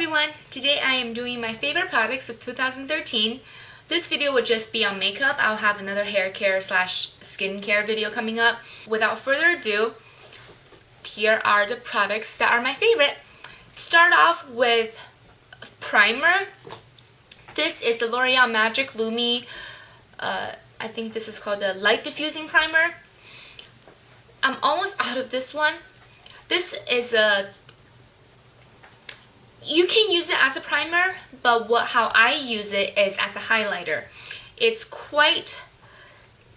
everyone! Today I am doing my favorite products of 2013. This video will just be on makeup. I'll have another hair care / skincare video coming up. Without further ado, here are the products that are my favorite. Start off with primer. This is the L'Oreal Magic Lumi. I think this is called the Light Diffusing Primer. I'm almost out of this one. This is you can use it as a primer, but how I use it is as a highlighter. It's quite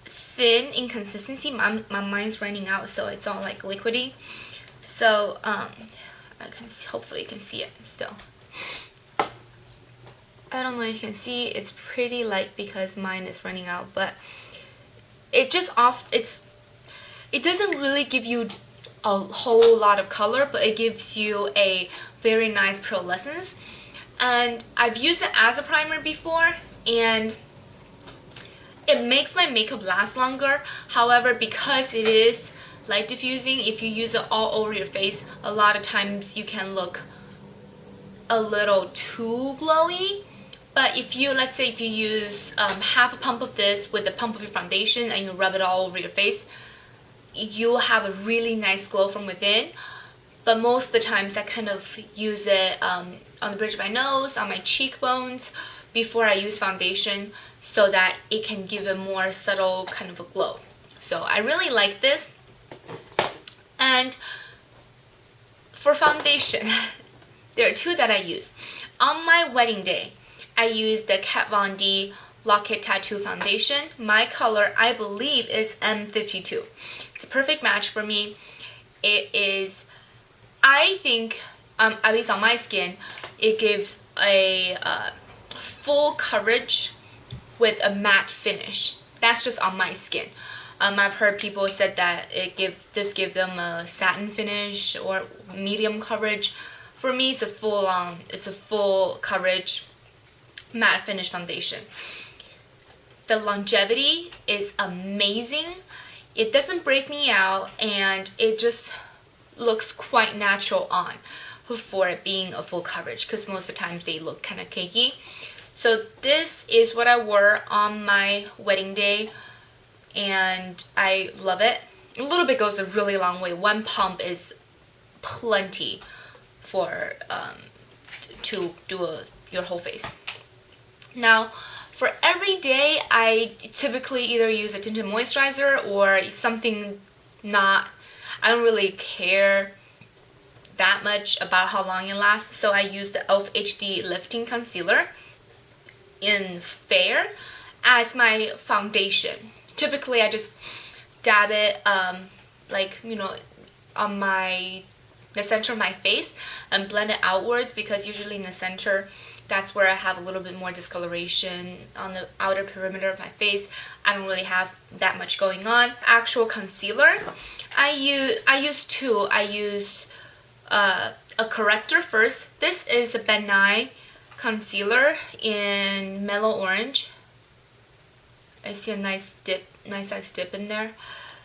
thin in consistency. My mine's running out, so it's all like liquidy. So hopefully you can see it still. I don't know if you can see. It's pretty light because mine is running out, but it doesn't really give you a whole lot of color, but it gives you a very nice pearlescence. And I've used it as a primer before, and it makes my makeup last longer. However, because it is light diffusing, if you use it all over your face, a lot of times you can look a little too glowy. But if you, let's say if you use half a pump of this with a pump of your foundation and you rub it all over your face, you'll have a really nice glow from within. But most of the times I kind of use it on the bridge of my nose, on my cheekbones, before I use foundation, so that it can give a more subtle kind of a glow. So I really like this. And for foundation, there are two that I use. On my wedding day, I used the Kat Von D Lock-It Tattoo Foundation. My color, I believe, is M52. It's a perfect match for me. It is, I think, at least on my skin, it gives a full coverage with a matte finish. That's just on my skin. I've heard people said that this gives them a satin finish or medium coverage. For me, it's a full coverage matte finish foundation. The longevity is amazing. It doesn't break me out, and it just looks quite natural on for it being a full coverage, because most of the times they look kind of cakey. So this is what I wore on my wedding day, and I love it. A little bit goes a really long way. One pump is plenty for to do your whole face. Now, for every day, I typically either use a tinted moisturizer or something I don't really care that much about how long it lasts, so I use the e.l.f. HD Lifting Concealer in Fair as my foundation. Typically, I just dab it, on the center of my face and blend it outwards, because usually in the center, that's where I have a little bit more discoloration on the outer perimeter of my face. I don't really have that much going on. Actual concealer, I use two. I use a corrector first. This is a Ben Nye concealer in Mellow Orange. I see a nice size dip in there.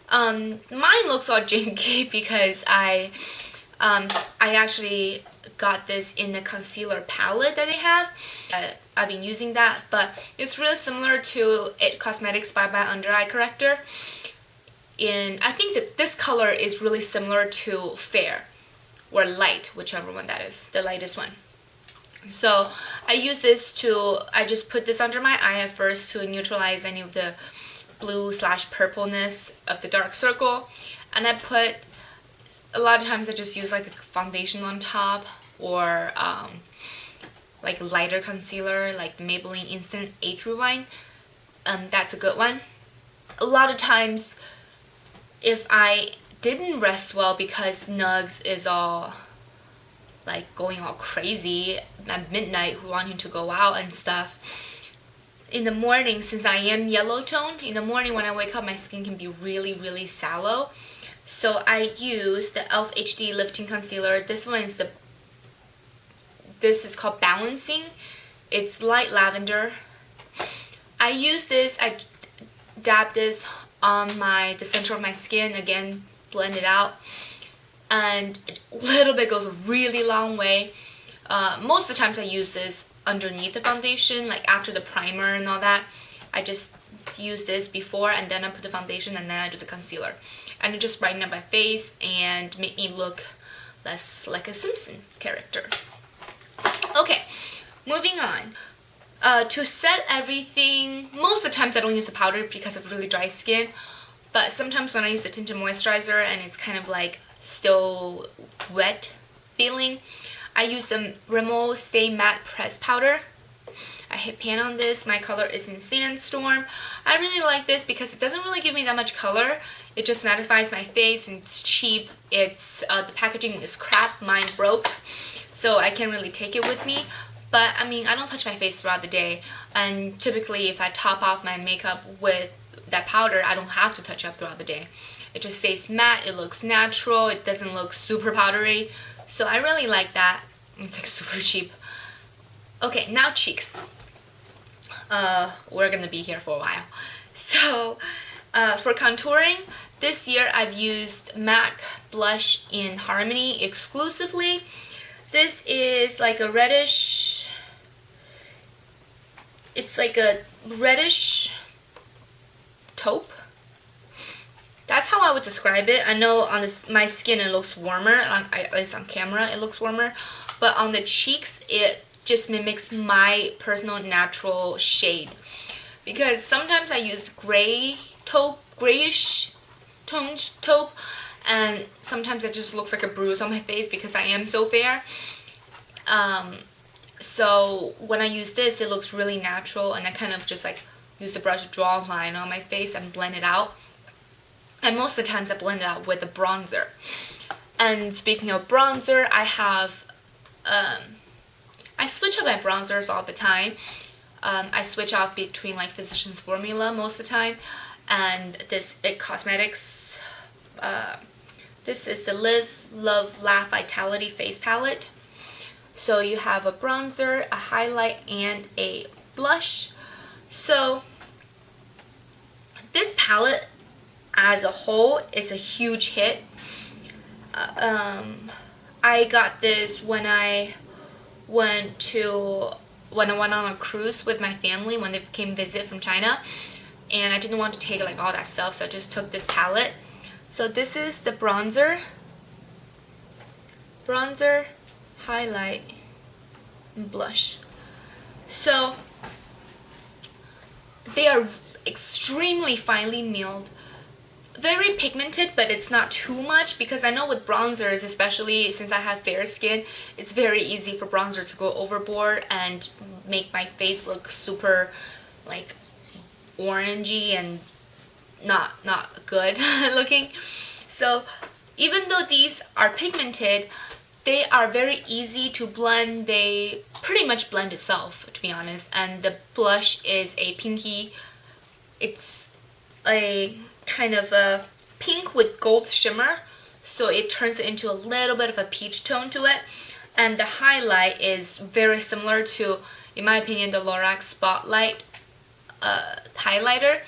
Mine looks all janky because I actually got this in the concealer palette that they have. I've been using that, but it's really similar to It Cosmetics Bye Bye Under Eye Corrector. I think that this color is really similar to Fair or Light, whichever one that is, the lightest one. So I use this I just put this under my eye at first to neutralize any of the blue / purpleness of the dark circle, and a lot of times I just use like a foundation on top, or like lighter concealer like the Maybelline Instant Age Rewind. That's a good one. A lot of times if I didn't rest well because Nugs is all like going all crazy at midnight wanting to go out and stuff, in the morning, since I am yellow toned, in the morning when I wake up my skin can be really, really sallow. So I use the e.l.f. HD Lifting Concealer. This is called Balancing. It's light lavender. I use this, I dab this on the center of my skin, again, blend it out. And a little bit goes a really long way. Most of the times I use this underneath the foundation, like after the primer and all that. I just use this before and then I put the foundation and then I do the concealer. And it just brighten up my face and make me look less like a Simpson character. Okay, moving on. To set everything, most of the times I don't use the powder because of really dry skin. But sometimes when I use the tinted moisturizer and it's kind of like still wet feeling, I use the Rimmel Stay Matte Press Powder. I hit pan on this. My color is in Sandstorm. I really like this because it doesn't really give me that much color. It just mattifies my face and it's cheap. It's the packaging is crap. Mine broke, so I can't really take it with me. But I mean, I don't touch my face throughout the day, and typically if I top off my makeup with that powder, I don't have to touch up throughout the day. It just stays matte. It looks natural. It doesn't look super powdery. So I really like that. It's like super cheap. Okay, now cheeks. We're gonna be here for a while. So for contouring, this year I've used MAC blush in Harmony exclusively. This is like a reddish, it's like a reddish taupe. That's how I would describe it. I know on my skin it looks warmer, at least on camera it looks warmer, but on the cheeks it just mimics my personal natural shade. Because sometimes I use gray taupe, grayish toned taupe, and sometimes it just looks like a bruise on my face because I am so fair. So when I use this, it looks really natural, and I kind of just like use the brush to draw a line on my face and blend it out. And most of the times I blend it out with a bronzer. And speaking of bronzer, I have I switch up my bronzers all the time. I switch off between like Physicians Formula most of the time, and this IT Cosmetics. This is the Live, Love, Laugh Vitality Face Palette. So you have a bronzer, a highlight, and a blush. So this palette as a whole is a huge hit. I got this when I went on a cruise with my family when they came visit from China, and I didn't want to take like all that stuff, so I just took this palette. So this is the bronzer, highlight, and blush. So they are extremely finely milled, very pigmented, but it's not too much, because I know with bronzers, especially since I have fair skin, it's very easy for bronzer to go overboard and make my face look super like orangey and not good looking. So even though these are pigmented, they are very easy to blend. They pretty much blend itself, to be honest. And the blush is a pinky, it's a kind of a pink with gold shimmer, so it turns it into a little bit of a peach tone to it. And the highlight is very similar to, in my opinion, the Lorac Spotlight highlighter.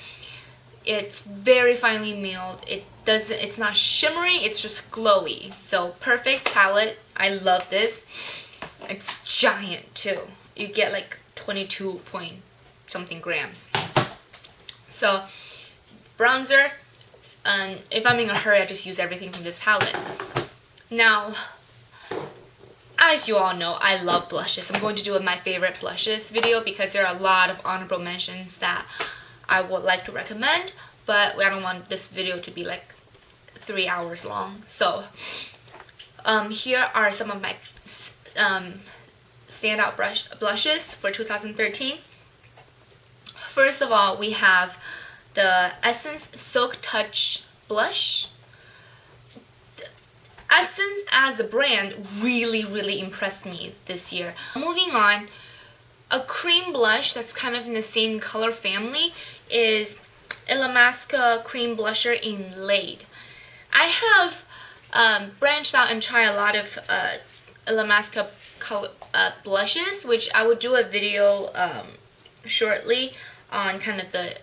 It's very finely milled. It's not shimmery, it's just glowy. So perfect palette. I love this. It's giant too. You get like 22 point something grams. So bronzer, and if I'm in a hurry, I just use everything from this palette. Now, as you all know, I love blushes. I'm going to do my favorite blushes video because there are a lot of honorable mentions that I would like to recommend, but I don't want this video to be like 3 hours long. So here are some of my standout blushes for 2013. First of all, we have the Essence Silk Touch blush. Essence as a brand really impressed me this year. Moving on, a cream blush that's kind of in the same color family is Illamasqua Cream Blusher in Laid. I have branched out and tried a lot of Illamasqua blushes, which I will do a video shortly on kind of the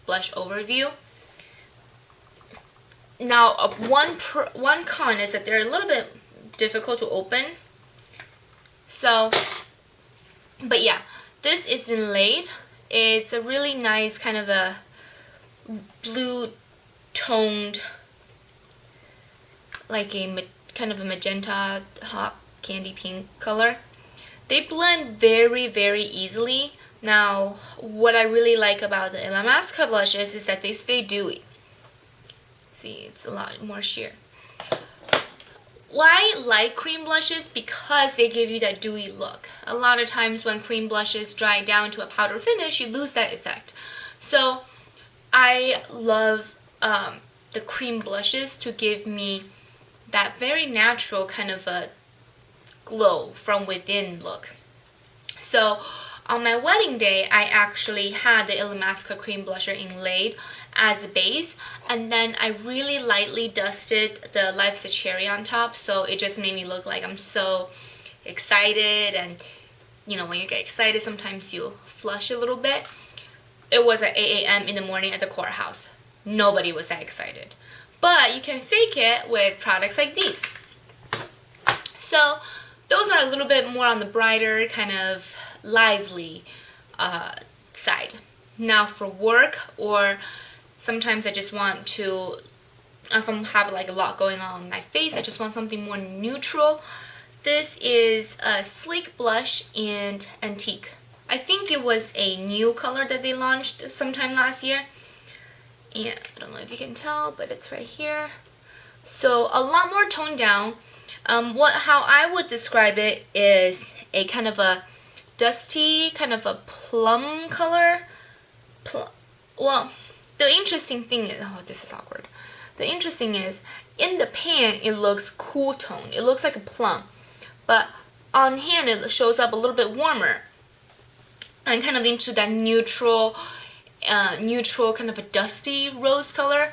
blush overview. Now, one con is that they're a little bit difficult to open. So, but yeah, this is in Laid. It's a really nice kind of a blue toned, like a kind of a magenta hot candy pink color. They blend very, very easily. Now, what I really like about the Illamasqua blushes is that they stay dewy. See, it's a lot more sheer. Why I like cream blushes? Because they give you that dewy look. A lot of times when cream blushes dry down to a powder finish, you lose that effect. So I love the cream blushes to give me that very natural kind of a glow from within look. So on my wedding day, I actually had the Illamasqua cream blusher in Laid as a base, and then I really lightly dusted the Life's a Cherry on top, so it just made me look like I'm so excited. And you know, when you get excited, sometimes you flush a little bit. It was at 8 a.m. in the morning at the courthouse. Nobody was that excited. But you can fake it with products like these. So those are a little bit more on the brighter, kind of lively side. Now for work, or sometimes I just want to, if I have like a lot going on my face, I just want something more neutral. This is a Sleek Blush in Antique. I think it was a new color that they launched sometime last year. And I don't know if you can tell, but it's right here. So a lot more toned down. How I would describe it is a kind of a dusty, kind of a plum color. Well, the interesting thing is, oh, this is awkward. The interesting is, in the pan, it looks cool tone. It looks like a plum. But on hand, it shows up a little bit warmer. And kind of into that neutral kind of a dusty rose color.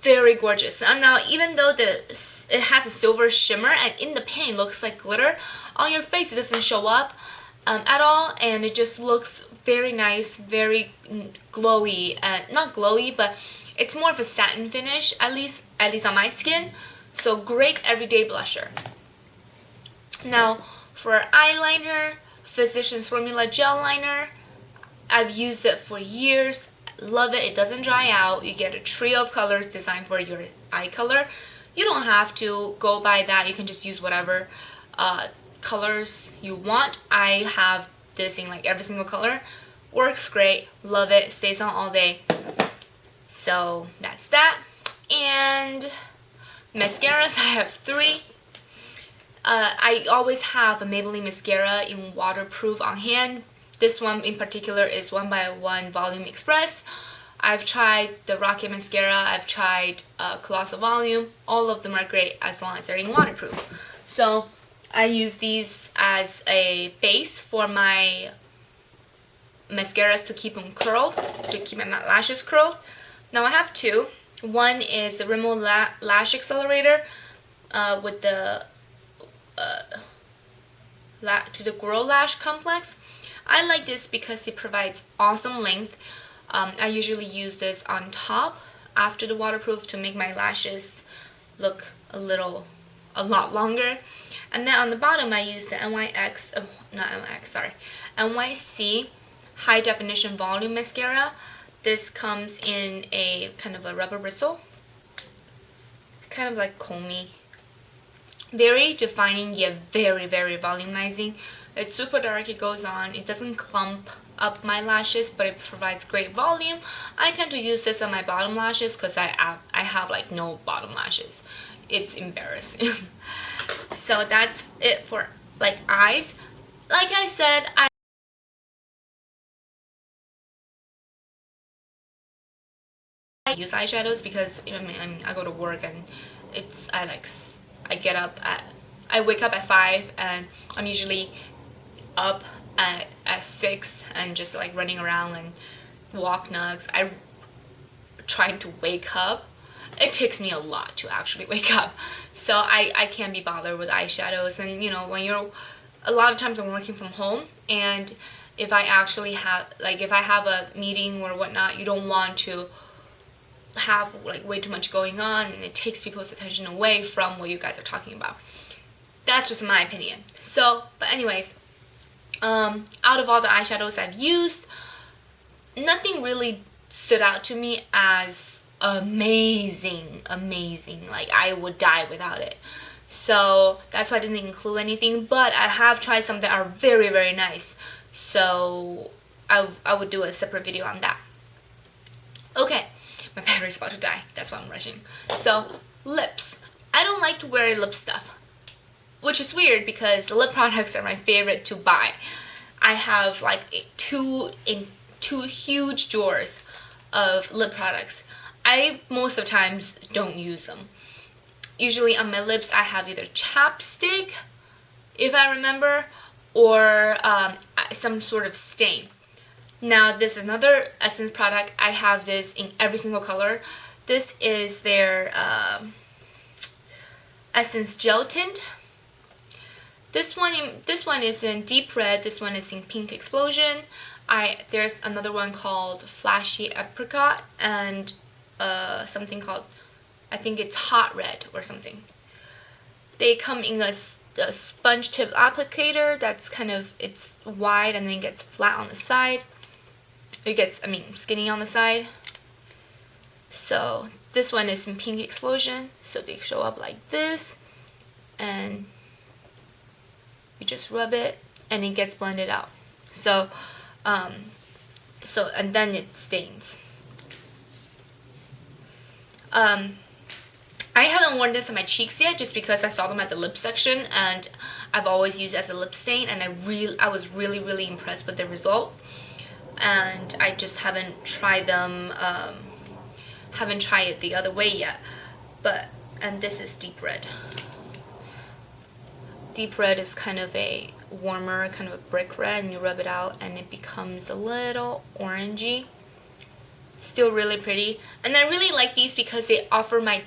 Very gorgeous. And now, even though it has a silver shimmer, and in the pan it looks like glitter, on your face it doesn't show up at all, and it just looks very nice, very glowy. Not glowy, but it's more of a satin finish, at least on my skin. So great everyday blusher. Now for eyeliner, Physicians Formula Gel Liner. I've used it for years. Love it. It doesn't dry out. You get a trio of colors designed for your eye color. You don't have to go by that. You can just use whatever colors you want. I have this in like every single color. Works great. Love it. Stays on all day. So that's that. And mascaras, I have 3. I always have a Maybelline mascara in waterproof on hand. This one in particular is 1x1 Volume Express. I've tried the Rocket Mascara. I've tried Colossal Volume. All of them are great as long as they're in waterproof. So I use these as a base for my mascaras to keep them curled, to keep my lashes curled. Now I have 2. One is the Rimmel Lash Accelerator with the to the Grow Lash Complex. I like this because it provides awesome length. I usually use this on top after the waterproof to make my lashes look a lot longer. And then on the bottom I use the NYC High Definition Volume Mascara. This comes in a kind of a rubber bristle. It's kind of like comey. Very defining yet very, very volumizing. It's super dark, it goes on, it doesn't clump up my lashes, but it provides great volume. I tend to use this on my bottom lashes because I have like no bottom lashes. It's embarrassing. So that's it for like eyes. Like I said, I use eyeshadows because I mean I go to work and I wake up at 5 and I'm usually up at 6 and just like running around and walk nugs. I'm trying to wake up. It takes me a lot to actually wake up, so I can't be bothered with eyeshadows. And you know, when you're a lot of times I'm working from home, and if I actually have if I have a meeting or whatnot, you don't want to have like way too much going on, and it takes people's attention away from what you guys are talking about. That's just my opinion. So, but anyways, out of all the eyeshadows I've used, nothing really stood out to me as amazing. Like, I would die without it. So that's why I didn't include anything, but I have tried some that are very, very nice. So I would do a separate video on that. Okay, my battery's about to die. That's why I'm rushing. So, lips. I don't like to wear lip stuff, which is weird because lip products are my favorite to buy. I have like two huge drawers of lip products. I most of the times don't use them. Usually on my lips I have either chapstick, if I remember, or some sort of stain. Now this is another Essence product. I have this in every single color. This is their Essence Gel Tint. This one is in deep red. This one is in pink explosion. There's another one called Flashy Apricot and something called, I think it's Hot Red or something. They come in a sponge tip applicator that's kind of, it's wide and then gets flat on the side. It gets, skinny on the side. So this one is in pink explosion. So they show up like this, and you just rub it and it gets blended out. So and then it stains. I haven't worn this on my cheeks yet just because I saw them at the lip section and I've always used it as a lip stain, and I was really impressed with the result. And I just haven't tried them, haven't tried it the other way yet. And this is deep red. Deep red is kind of a warmer, kind of a brick red, and you rub it out and it becomes a little orangey. Still really pretty. And I really like these because they offer my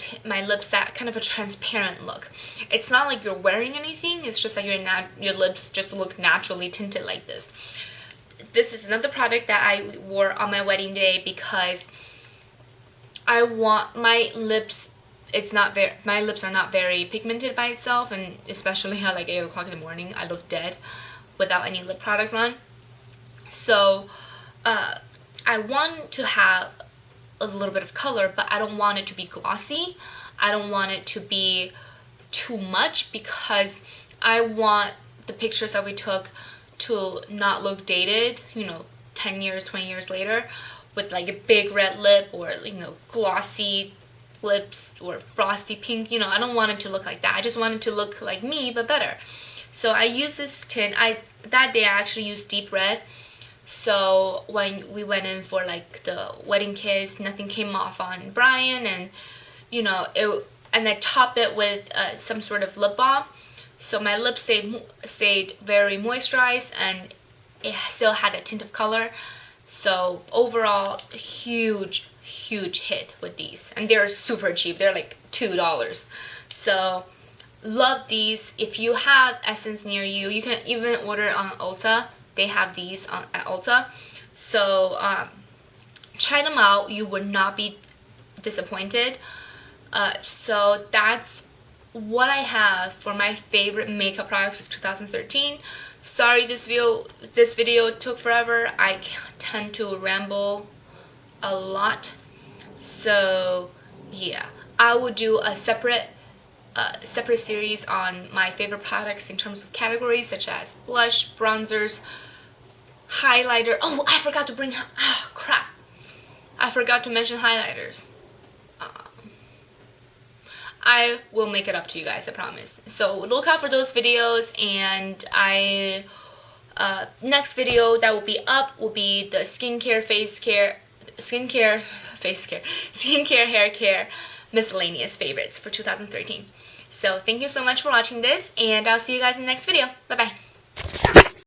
lips that kind of a transparent look. It's not like you're wearing anything, it's just that your lips just look naturally tinted like this. This is another product that I wore on my wedding day because I want my lips, my lips are not very pigmented by itself, and especially at like 8 o'clock in the morning I look dead without any lip products on. So I want to have a little bit of color, but I don't want it to be glossy. I don't want it to be too much because I want the pictures that we took to not look dated, 10 years, 20 years later, with like a big red lip or, glossy lips or frosty pink. I don't want it to look like that. I just want it to look like me, but better. So I use this tint. That day I actually used deep red. So when we went in for like the wedding kiss, nothing came off on Brian, and and I top it with some sort of lip balm. So my lips stayed very moisturized and it still had a tint of color. So overall, huge hit with these, and they're super cheap. They're like $2. So love these. If you have Essence near you, you can even order it on Ulta. They have these at Ulta. So try them out. You would not be disappointed. So that's what I have for my favorite makeup products of 2013. Sorry this video took forever. I tend to ramble a lot. So yeah, I will do a separate series on my favorite products in terms of categories such as blush, bronzers, highlighter. Oh, I forgot to bring, crap. I forgot to mention highlighters. I will make it up to you guys, I promise. So look out for those videos, and next video that will be up will be the skincare, hair care, miscellaneous favorites for 2013. So thank you so much for watching this, and I'll see you guys in the next video. Bye bye.